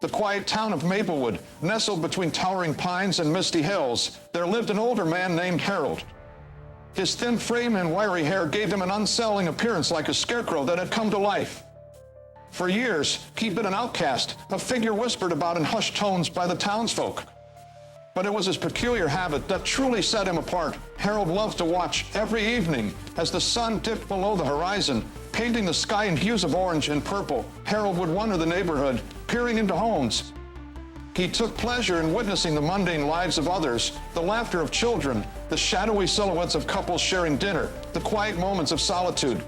The quiet town of Maplewood, nestled between towering pines and misty hills, there lived an older man named Harold. His thin frame and wiry hair gave him an unsettling appearance, like a scarecrow that had come to life. For years, he'd been an outcast, a figure whispered about in hushed tones by the townsfolk. But it was his peculiar habit that truly set him apart. Harold loved to watch every evening as the sun dipped below the horizon, painting the sky in hues of orange and purple. Harold would wander the neighborhood, peering into homes. He took pleasure in witnessing the mundane lives of others, the laughter of children, the shadowy silhouettes of couples sharing dinner, the quiet moments of solitude.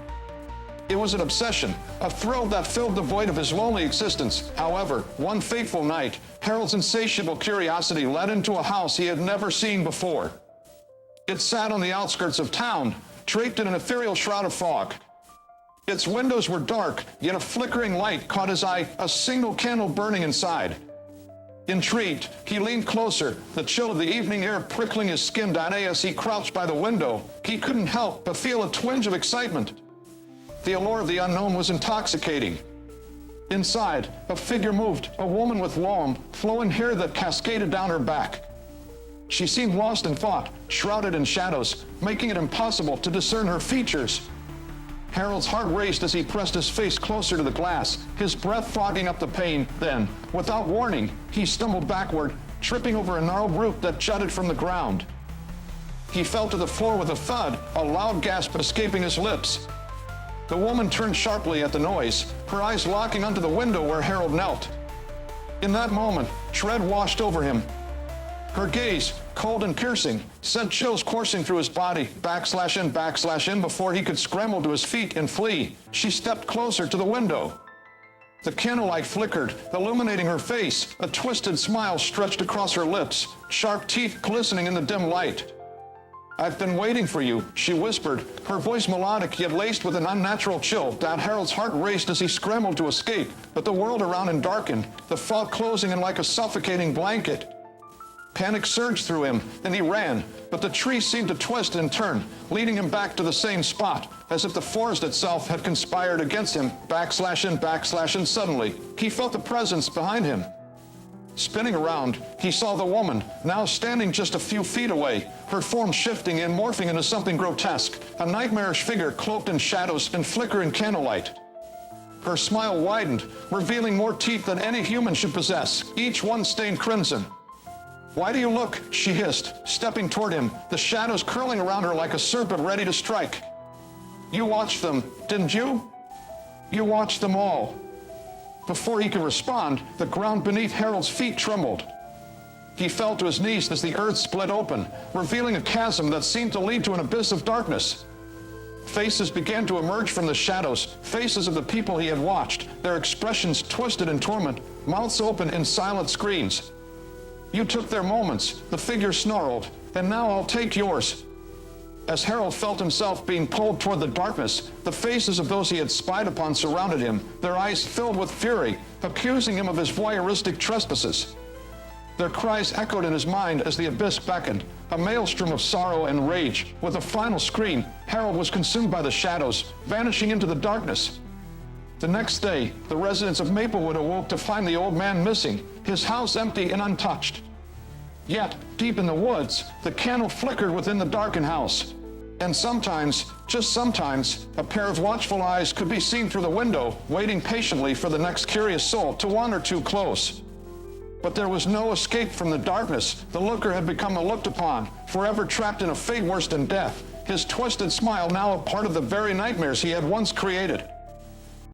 It was an obsession, a thrill that filled the void of his lonely existence. However, one fateful night, Harold's insatiable curiosity led him to a house he had never seen before. It sat on the outskirts of town, draped in an ethereal shroud of fog. Its windows were dark, yet a flickering light caught his eye, a single candle burning inside. Intrigued, he leaned closer, the chill of the evening air prickling his skin down as he crouched by the window. He couldn't help but feel a twinge of excitement. The allure of the unknown was intoxicating. Inside, a figure moved, a woman with long, flowing hair that cascaded down her back. She seemed lost in thought, shrouded in shadows, making it impossible to discern her features. Harold's heart raced as he pressed his face closer to the glass, his breath fogging up the pain. Then, without warning, he stumbled backward, tripping over a gnarled root that jutted from the ground. He fell to the floor with a thud, a loud gasp escaping his lips. The woman turned sharply at the noise, her eyes locking onto the window where Harold knelt. In that moment, dread washed over him. Her gaze, cold and piercing, sent chills coursing through his body, backslash in before he could scramble to his feet and flee. She stepped closer to the window. The candlelight flickered, illuminating her face. A twisted smile stretched across her lips, sharp teeth glistening in the dim light. "I've been waiting for you," she whispered, her voice melodic yet laced with an unnatural chill. Down Harold's heart raced as he scrambled to escape, but the world around him darkened, the fog closing in like a suffocating blanket. Panic surged through him, and he ran, but the trees seemed to twist and turn, leading him back to the same spot, as if the forest itself had conspired against him. Backslash in. Suddenly, he felt the presence behind him. Spinning around, he saw the woman, now standing just a few feet away, her form shifting and morphing into something grotesque, a nightmarish figure cloaked in shadows and flickering candlelight. Her smile widened, revealing more teeth than any human should possess, each one stained crimson. "Why do you look?" she hissed, stepping toward him, the shadows curling around her like a serpent ready to strike. "You watched them, didn't you? You watched them all." Before he could respond, the ground beneath Harold's feet trembled. He fell to his knees as the earth split open, revealing a chasm that seemed to lead to an abyss of darkness. Faces began to emerge from the shadows, faces of the people he had watched, their expressions twisted in torment, mouths open in silent screams. "You took their moments," the figure snarled, "and now I'll take yours." As Harold felt himself being pulled toward the darkness, the faces of those he had spied upon surrounded him, their eyes filled with fury, accusing him of his voyeuristic trespasses. Their cries echoed in his mind as the abyss beckoned, a maelstrom of sorrow and rage. With a final scream, Harold was consumed by the shadows, vanishing into the darkness. The next day, the residents of Maplewood awoke to find the old man missing, his house empty and untouched. Yet, deep in the woods, the candle flickered within the darkened house. And sometimes, just sometimes, a pair of watchful eyes could be seen through the window, waiting patiently for the next curious soul to wander too close. But there was no escape from the darkness. The looker had become looked upon, forever trapped in a fate worse than death, his twisted smile now a part of the very nightmares he had once created.